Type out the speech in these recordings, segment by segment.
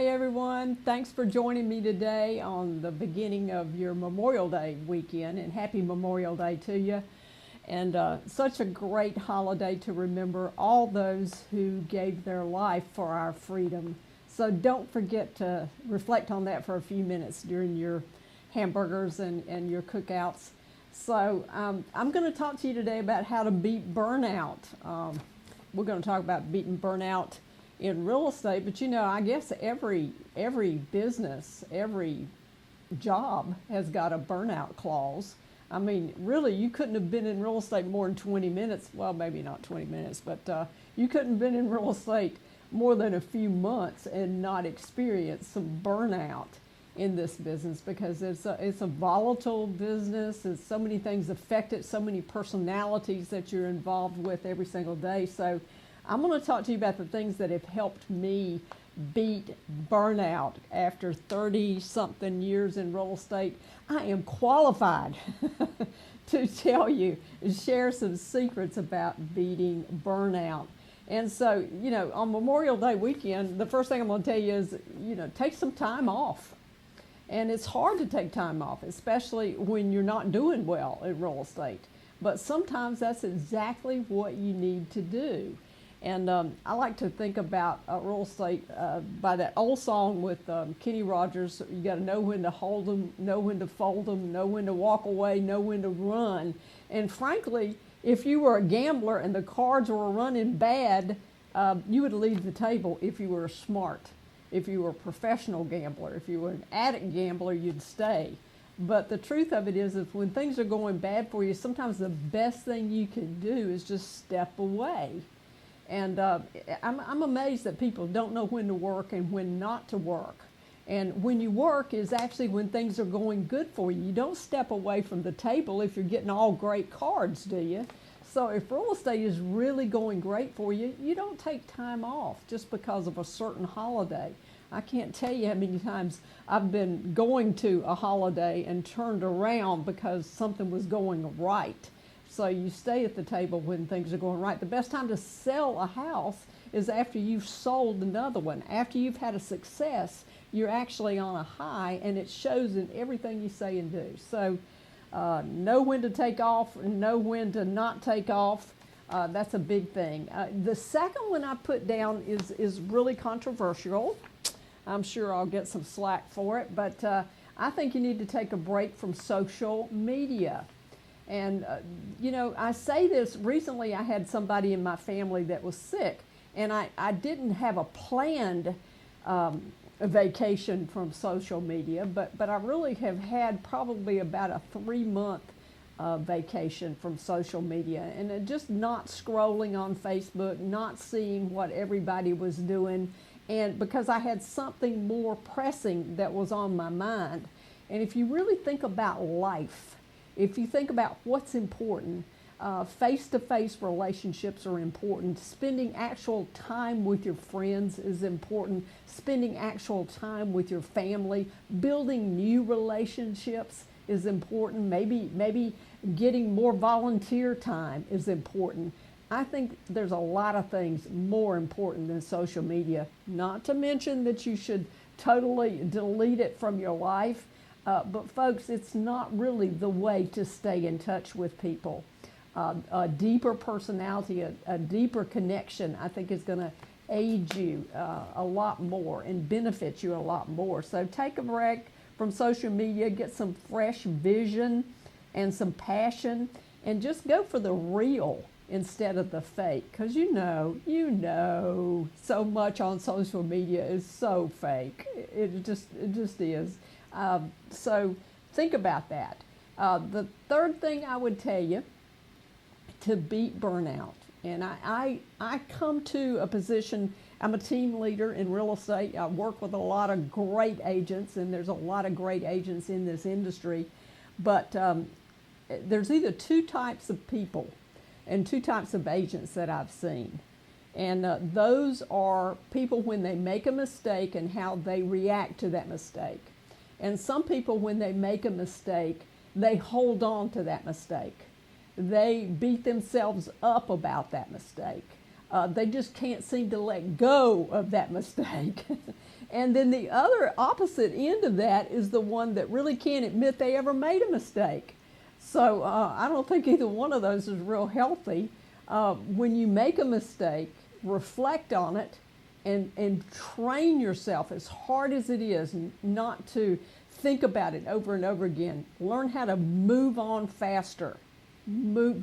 Hi, everyone. Thanks for joining me today on the beginning of your Memorial Day weekend, and happy Memorial Day to you. And such a great holiday to remember all those who gave their life for our freedom. So don't forget to reflect on that for a few minutes during your hamburgers and your cookouts. So I'm going to talk to you today about how to beat burnout. We're going to talk about beating burnout in real estate, but I guess every business, every job has got a burnout clause. I mean, really, you couldn't have been in real estate more than 20 minutes. Well, maybe not 20 minutes, but you couldn't have been in real estate more than a few months and not experience some burnout in this business, because it's a volatile business. There's so many things affect it, so many personalities that you're involved with every single day. So I'm going to talk to you about the things that have helped me beat burnout after 30-something years in real estate. I am qualified to tell you and share some secrets about beating burnout. And so, on Memorial Day weekend, the first thing I'm going to tell you is, take some time off. And it's hard to take time off, especially when you're not doing well in real estate. But sometimes that's exactly what you need to do. And I like to think about real estate by that old song with Kenny Rogers. You got to know when to hold them, know when to fold them, know when to walk away, know when to run. And frankly, if you were a gambler and the cards were running bad, you would leave the table if you were smart. If you were a professional gambler, if you were an addict gambler, you'd stay. But the truth of it is, if when things are going bad for you, sometimes the best thing you can do is just step away. And I'm amazed that people don't know when to work and when not to work. And when you work is actually when things are going good for you. You don't step away from the table if you're getting all great cards, do you? So if real estate is really going great for you, you don't take time off just because of a certain holiday. I can't tell you how many times I've been going to a holiday and turned around because something was going right. So you stay at the table when things are going right. The best time to sell a house is after you've sold another one. After you've had a success, you're actually on a high, and it shows in everything you say and do. So know when to take off and know when to not take off. That's a big thing. The second one I put down is really controversial. I'm sure I'll get some slack for it, but I think you need to take a break from social media. And, I say this, recently I had somebody in my family that was sick, and I didn't have a planned vacation from social media, but I really have had probably about a 3-month vacation from social media, and just not scrolling on Facebook, not seeing what everybody was doing, and because I had something more pressing that was on my mind. And if you really think about life, if you think about what's important, face-to-face relationships are important. Spending actual time with your friends is important. Spending actual time with your family, building new relationships is important. Maybe getting more volunteer time is important. I think there's a lot of things more important than social media. Not to mention that you should totally delete it from your life. But folks, it's not really the way to stay in touch with people. A deeper personality, a deeper connection, I think is going to aid you a lot more and benefit you a lot more. So take a break from social media, get some fresh vision and some passion, and just go for the real instead of the fake. Because so much on social media is so fake. It just is. So think about that. The third thing I would tell you to beat burnout, and I come to a position, I'm a team leader in real estate. I work with a lot of great agents, and there's a lot of great agents in this industry, but there's either two types of people and two types of agents that I've seen. And those are people when they make a mistake and how they react to that mistake. And some people, when they make a mistake, they hold on to that mistake. They beat themselves up about that mistake. They just can't seem to let go of that mistake. And then the other opposite end of that is the one that really can't admit they ever made a mistake. So I don't think either one of those is real healthy. When you make a mistake, reflect on it and train yourself as hard as it is not to think about it over and over again. Learn how to move on faster.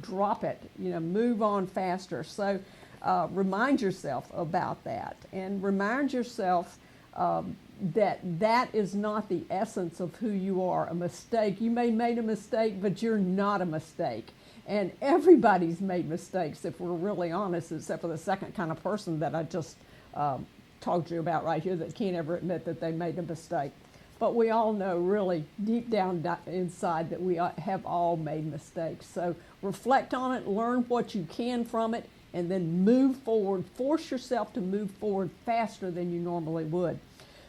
Drop it, move on faster. So remind yourself about that, and remind yourself that is not the essence of who you are. A mistake, you may have made a mistake, but you're not a mistake. And everybody's made mistakes, if we're really honest, except for the second kind of person that I just talked to you about right here that can't ever admit that they made a mistake. But we all know really deep down inside that we have all made mistakes. So reflect on it, learn what you can from it, and then move forward. Force yourself to move forward faster than you normally would.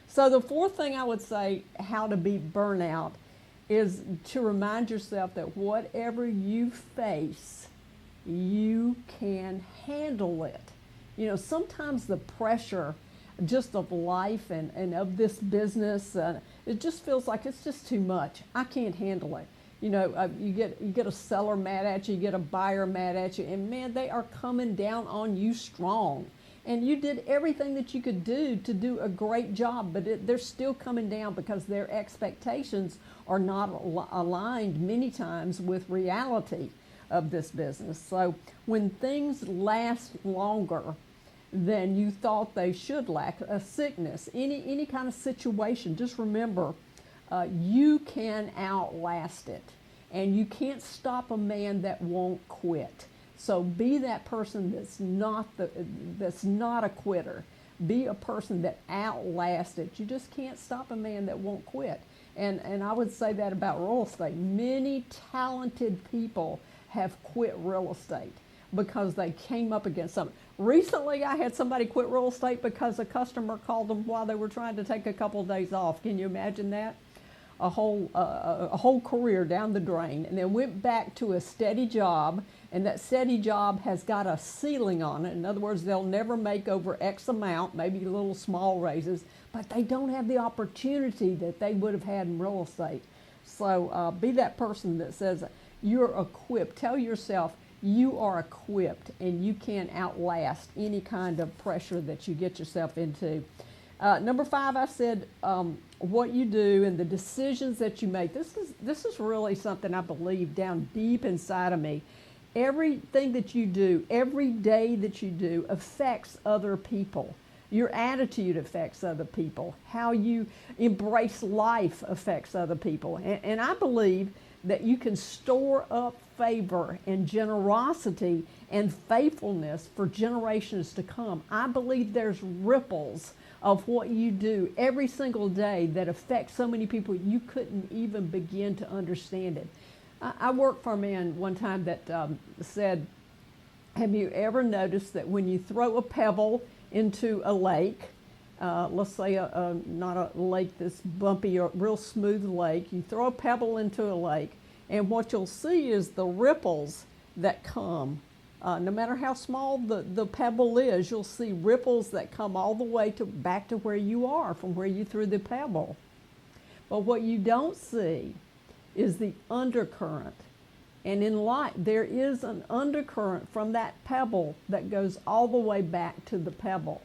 So the fourth thing I would say, how to beat burnout, is to remind yourself that whatever you face, you can handle it. Sometimes the pressure just of life and of this business, it just feels like it's just too much. I can't handle it. You get a seller mad at you, you get a buyer mad at you, and man, they are coming down on you strong. And you did everything that you could do to do a great job, but they're still coming down because their expectations are not aligned many times with reality of this business. So when things last longer than you thought they should last, a sickness, any kind of situation, just remember, you can outlast it. And you can't stop a man that won't quit. So be that person that's not a quitter. Be a person that outlasts it. You just can't stop a man that won't quit. And I would say that about real estate. Many talented people have quit real estate because they came up against something. Recently, I had somebody quit real estate because a customer called them while they were trying to take a couple of days off. Can you imagine that? A whole career down the drain, and then went back to a steady job, and that steady job has got a ceiling on it. In other words, they'll never make over X amount, maybe little small raises, but they don't have the opportunity that they would have had in real estate. So be that person that says you're equipped. Tell yourself you are equipped and you can outlast any kind of pressure that you get yourself into. Number 5, I said what you do and the decisions that you make. This is really something I believe down deep inside of me. Everything that you do, every day that you do, affects other people. Your attitude affects other people. How you embrace life affects other people. And I believe that you can store up favor and generosity and faithfulness for generations to come. I believe there's ripples of what you do every single day that affects so many people you couldn't even begin to understand it. I worked for a man one time that said, have you ever noticed that when you throw a pebble into a lake, let's say not a lake that's bumpy or real smooth lake, you throw a pebble into a lake, and what you'll see is the ripples that come. No matter how small the pebble is, you'll see ripples that come all the way back to where you are from where you threw the pebble. But what you don't see is the undercurrent. And in life, there is an undercurrent from that pebble that goes all the way back to the pebble.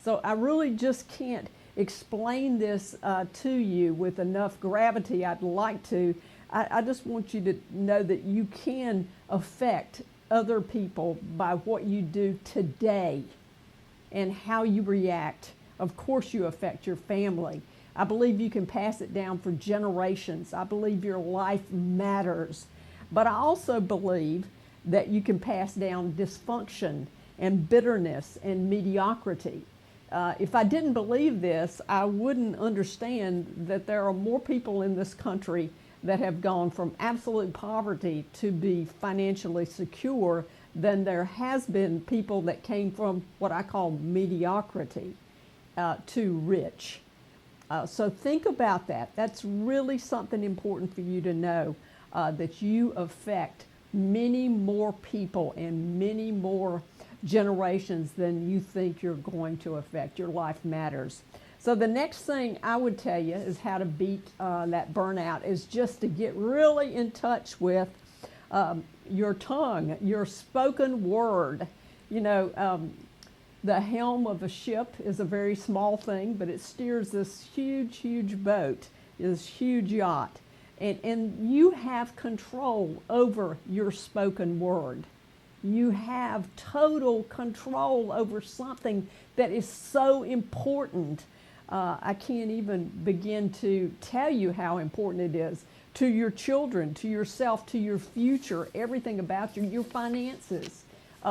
So I really just can't explain this to you with enough gravity. I'd like to. I just want you to know that you can affect other people by what you do today and how you react. Of course you affect your family. I believe you can pass it down for generations. I believe your life matters. But I also believe that you can pass down dysfunction and bitterness and mediocrity. If I didn't believe this, I wouldn't understand that there are more people in this country that have gone from absolute poverty to be financially secure than there has been people that came from what I call mediocrity to rich. So think about that. That's really something important for you to know, that you affect many more people and many more generations than you think you're going to affect. Your life matters. So the next thing I would tell you is how to beat that burnout is just to get really in touch with your tongue, your spoken word. You know, the helm of a ship is a very small thing, but it steers this huge, huge boat, this huge yacht. And you have control over your spoken word. You have total control over something that is so important. I can't even begin to tell you how important it is to your children, to yourself, to your future, everything about you, your finances.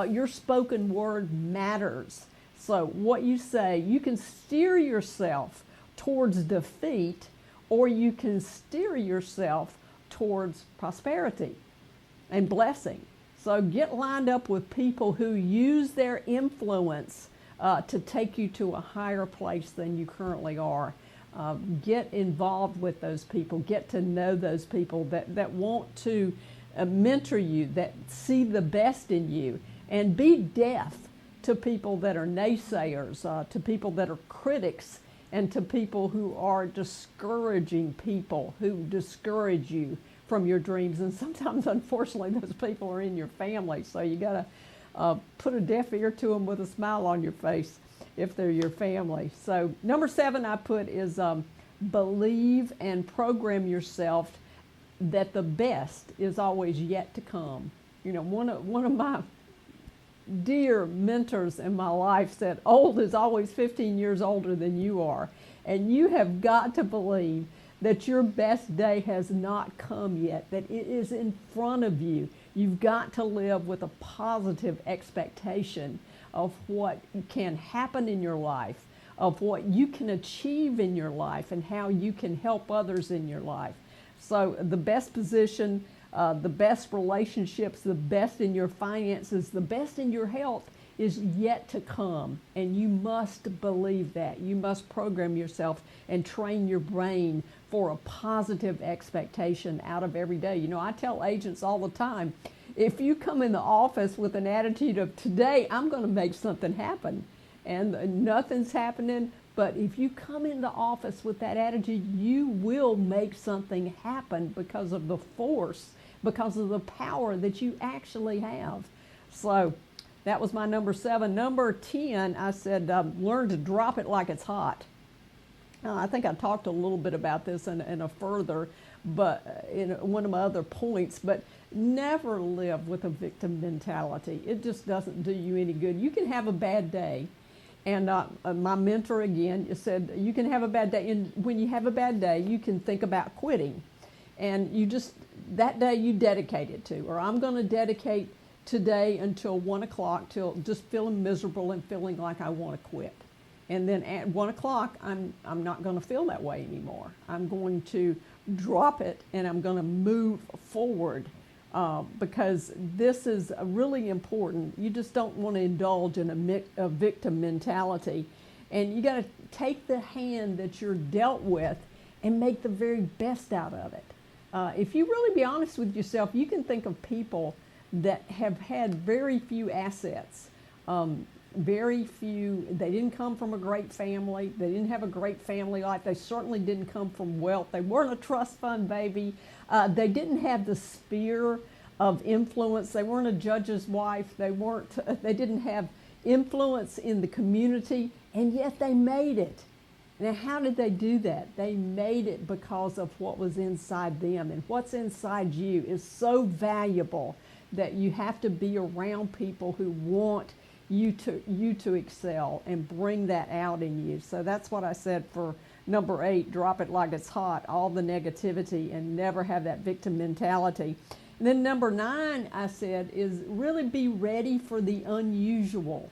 Your spoken word matters. So what you say, you can steer yourself towards defeat, or you can steer yourself towards prosperity and blessing. So get lined up with people who use their influence to take you to a higher place than you currently are. Get involved with those people. Get to know those people that want to mentor you, that see the best in you. And be deaf to people that are naysayers, to people that are critics, and to people who are discouraging people, who discourage you from your dreams. And sometimes, unfortunately, those people are in your family. So you got to put a deaf ear to them with a smile on your face if they're your family. So number 7 I put is believe and program yourself that the best is always yet to come. You know, one of my dear mentors in my life said, old is always 15 years older than you are. And you have got to believe that your best day has not come yet, that it is in front of you. You've got to live with a positive expectation of what can happen in your life, of what you can achieve in your life, and how you can help others in your life. So the best position, the best relationships, the best in your finances, the best in your health is yet to come. And you must believe that. You must program yourself and train your brain for a positive expectation out of every day. You know, I tell agents all the time, if you come in the office with an attitude of today, I'm going to make something happen, and nothing's happening, but if you come in the office with that attitude, you will make something happen because of the force, because of the power that you actually have. So that was my number 7. Number 10, I said, learn to drop it like it's hot. I think I talked a little bit about this in a further, but in one of my other points, but never live with a victim mentality. It just doesn't do you any good. You can have a bad day. And my mentor again said, you can have a bad day. And when you have a bad day, you can think about quitting. And you just, that day you dedicate it to, or I'm going to dedicate today until 1 o'clock till just feeling miserable and feeling like I want to quit. And then at 1 o'clock, I'm not going to feel that way anymore. I'm going to drop it and I'm going to move forward because this is really important. You just don't want to indulge in a victim mentality. And you got to take the hand that you're dealt with and make the very best out of it. If you really be honest with yourself, you can think of people that have had very few assets. Very few, they didn't come from a great family. They didn't have a great family life. They certainly didn't come from wealth. They weren't a trust fund baby. They didn't have the sphere of influence. They weren't a judge's wife. They didn't have influence in the community, and yet they made it. Now, how did they do that? They made it because of what was inside them, and what's inside you is so valuable that you have to be around people who want you to excel and bring that out in you. So that's what I said for number 8, drop it like it's hot, all the negativity, and never have that victim mentality. And then number 9, I said, is really be ready for the unusual.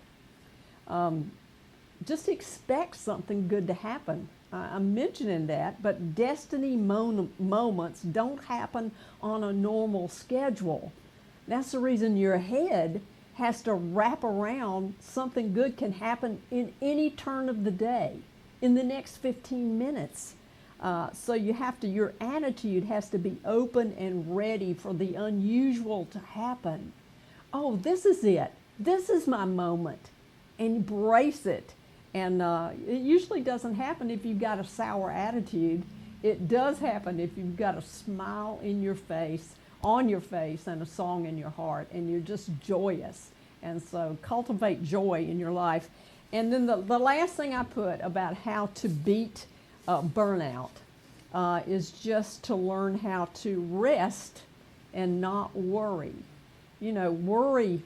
Just expect something good to happen. I'm mentioning that, but destiny moments don't happen on a normal schedule. That's the reason your head has to wrap around something good can happen in any turn of the day, in the next 15 minutes. So your attitude has to be open and ready for the unusual to happen. Oh, this is it. this is my moment. Embrace it. And it usually doesn't happen if you've got a sour attitude. It does happen if you've got a smile in your face, on your face, and a song in your heart, and you're just joyous. And so cultivate joy in your life. And then the last thing I put about how to beat burnout is just to learn how to rest and not worry. You know, worry.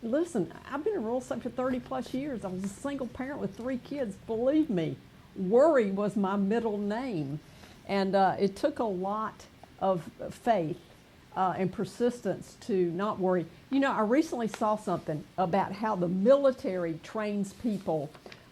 Listen, I've been in real estate for 30 plus years. I was a single parent with 3 kids. Believe me, worry was my middle name. And it took a lot of faith and persistence to not worry. You know, I recently saw something about how the military trains people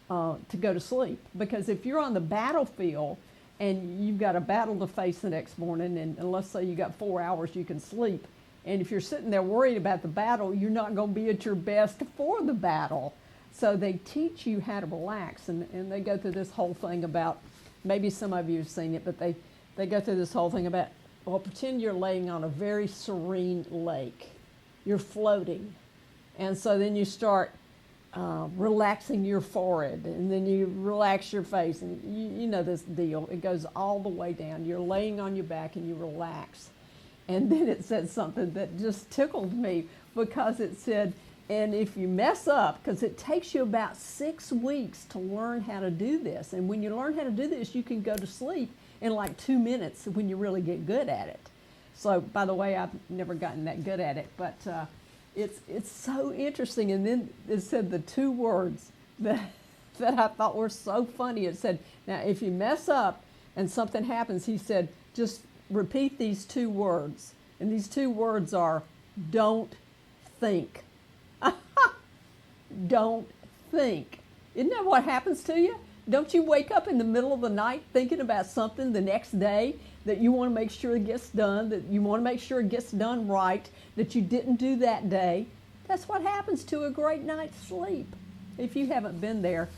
to go to sleep. Because if you're on the battlefield and you've got a battle to face the next morning, and let's say you got 4 hours you can sleep, and if you're sitting there worried about the battle, you're not going to be at your best for the battle. So they teach you how to relax, and they go through this whole thing about, maybe some of you have seen it, but they go through this whole thing about, well, pretend you're laying on a very serene lake. You're floating. And so then you start relaxing your forehead, and then you relax your face, and you know this deal. It goes all the way down. You're laying on your back and you relax. And then it said something that just tickled me, because it said, and if you mess up, because it takes you about 6 weeks to learn how to do this. And when you learn how to do this, you can go to sleep in like 2 minutes when you really get good at it. So, by the way, I've never gotten that good at it, but it's so interesting. And then it said the 2 words that I thought were so funny. It said, now if you mess up and something happens, he said, just repeat these 2 words. And these 2 words are, don't think. Don't think. Isn't that what happens to you? Don't you wake up in the middle of the night thinking about something the next day that you want to make sure it gets done, that you want to make sure it gets done right, that you didn't do that day? That's what happens to a great night's sleep. If you haven't been there,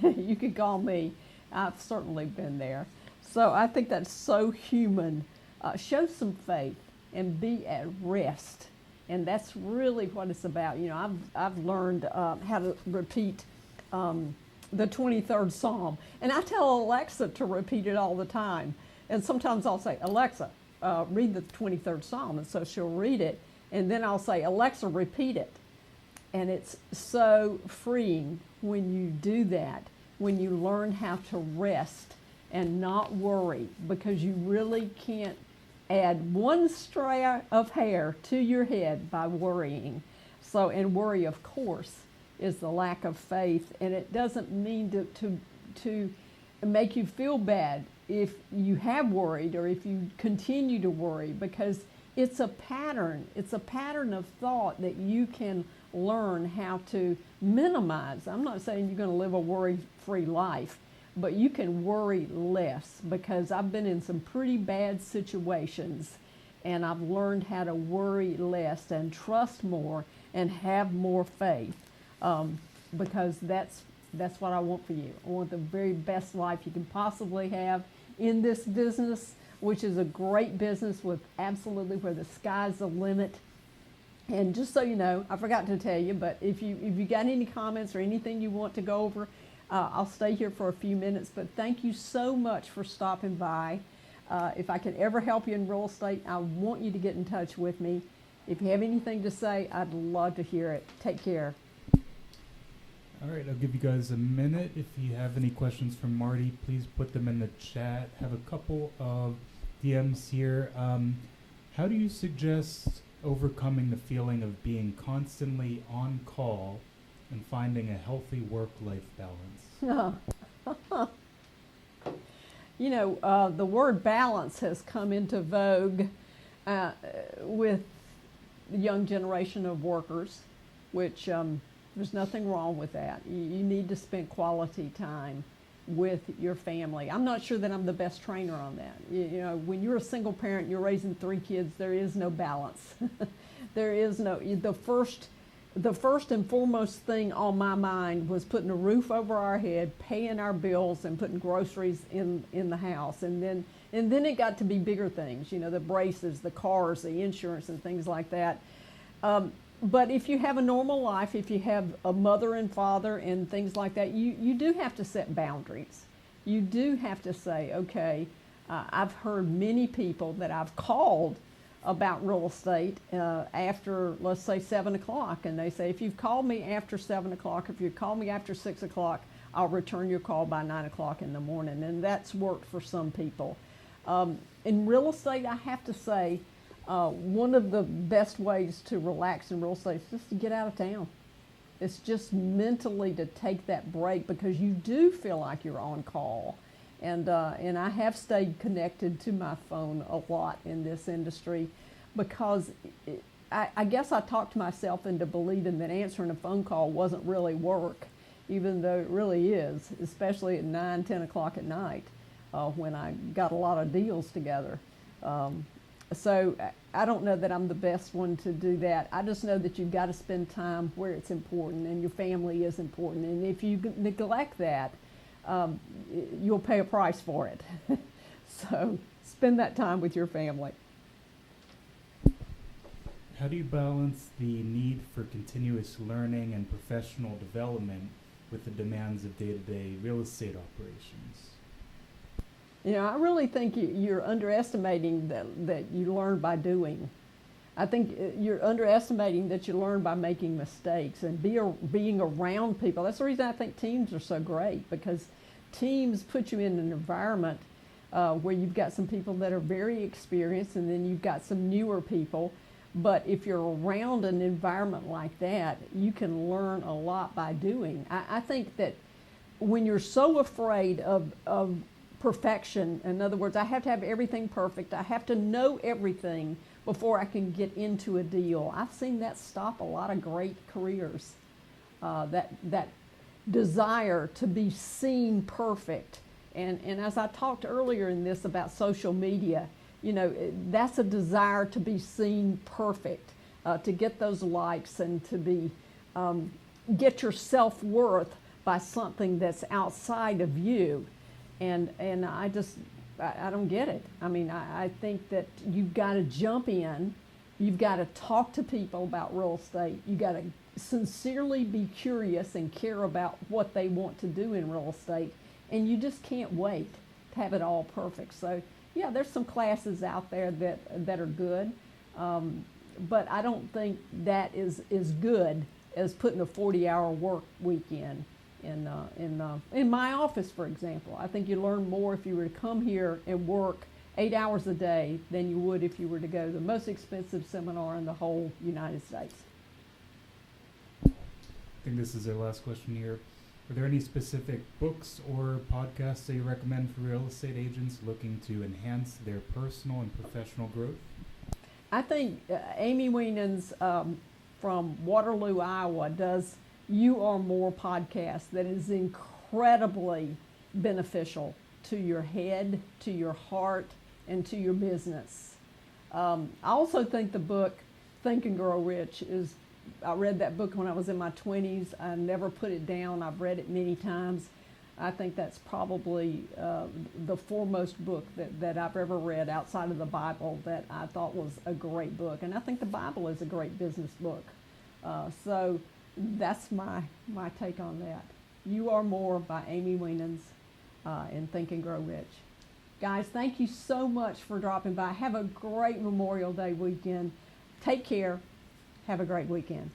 you could call me. I've certainly been there. So I think that's so human. Show some faith and be at rest. And that's really what it's about. You know, I've learned how to repeat the 23rd Psalm. And I tell Alexa to repeat it all the time. And sometimes I'll say, Alexa, read the 23rd Psalm. And so she'll read it. And then I'll say, Alexa, repeat it. And it's so freeing when you do that, when you learn how to rest and not worry, because you really can't add 1 strand of hair to your head by worrying. So, and worry, of course, is the lack of faith, and it doesn't mean to make you feel bad if you have worried or if you continue to worry, because it's a pattern. It's a pattern of thought that you can learn how to minimize. I'm not saying you're going to live a worry-free life, but you can worry less, because I've been in some pretty bad situations and I've learned how to worry less and trust more and have more faith, because that's what I want for you. I want the very best life you can possibly have in this business, which is a great business with absolutely where the sky's the limit. And just so you know, I forgot to tell you, but if you got any comments or anything you want to go over, I'll stay here for a few minutes, but thank you so much for stopping by. If I can ever help you in real estate, I want you to get in touch with me. If you have anything to say, I'd love to hear it. Take care. All right, I'll give you guys a minute. If you have any questions for Marti, please put them in the chat. Have a couple of DMs here. How do you suggest overcoming the feeling of being constantly on call and finding a healthy work-life balance? You know, the word balance has come into vogue with the young generation of workers, which there's nothing wrong with that. You need to spend quality time with your family. I'm not sure that I'm the best trainer on that. You know, when you're a single parent, you're raising 3 kids, there is no balance. There is no, the first and foremost thing on my mind was putting a roof over our head, paying our bills, and putting groceries in the house. And then it got to be bigger things, you know, the braces, the cars, the insurance, and things like that. But if you have a normal life, if you have a mother and father and things like that, you do have to set boundaries. You do have to say, okay, I've heard many people that I've called about real estate after, let's say, 7 o'clock. And they say, if you've called me after 7 o'clock, if you call me after 6 o'clock, I'll return your call by 9 o'clock in the morning. And that's worked for some people. In real estate, I have to say, one of the best ways to relax in real estate is just to get out of town. It's just mentally to take that break, because you do feel like you're on call. And I have stayed connected to my phone a lot in this industry, because I guess I talked myself into believing that answering a phone call wasn't really work, even though it really is, especially at 9, 10 o'clock at night when I got a lot of deals together. So I don't know that I'm the best one to do that. I just know that you've got to spend time where it's important, and your family is important. And if you neglect that, you'll pay a price for it. So spend that time with your family. How do you balance the need for continuous learning and professional development with the demands of day-to-day real estate operations? You know, I really think you're underestimating that you learn by doing. I think you're underestimating that you learn by making mistakes and being around people. That's the reason I think teams are so great, because teams put you in an environment where you've got some people that are very experienced, and then you've got some newer people. But if you're around an environment like that, you can learn a lot by doing. I think that when you're so afraid of perfection, in other words, I have to have everything perfect, I have to know everything before I can get into a deal, I've seen that stop a lot of great careers. That desire to be seen perfect. And as I talked earlier in this about social media, you know, that's a desire to be seen perfect, to get those likes, and to be get your self-worth by something that's outside of you. And I don't get it. I mean, I think that you've got to jump in, you've got to talk to people about real estate, you've got to sincerely be curious and care about what they want to do in real estate, and you just can't wait to have it all perfect. So yeah, there's some classes out there that are good, but I don't think that is good as putting a 40-hour work week in my office, for example. I think you learn more if you were to come here and work 8 hours a day than you would if you were to go to the most expensive seminar in the whole United States. I think this is our last question here. Are there any specific books or podcasts that you recommend for real estate agents looking to enhance their personal and professional growth? I think Amy Wienan's from Waterloo, Iowa, does You Are More podcast that is incredibly beneficial to your head, to your heart, and to your business. I also think the book Think and Grow Rich I read that book when I was in my 20s. I never put it down. I've read it many times. I think that's probably the foremost book that I've ever read outside of the Bible that I thought was a great book. And I think the Bible is a great business book. So that's my take on that. You Are More by Amy Wienans and Think and Grow Rich. Guys, thank you so much for dropping by. Have a great Memorial Day weekend. Take care. Have a great weekend.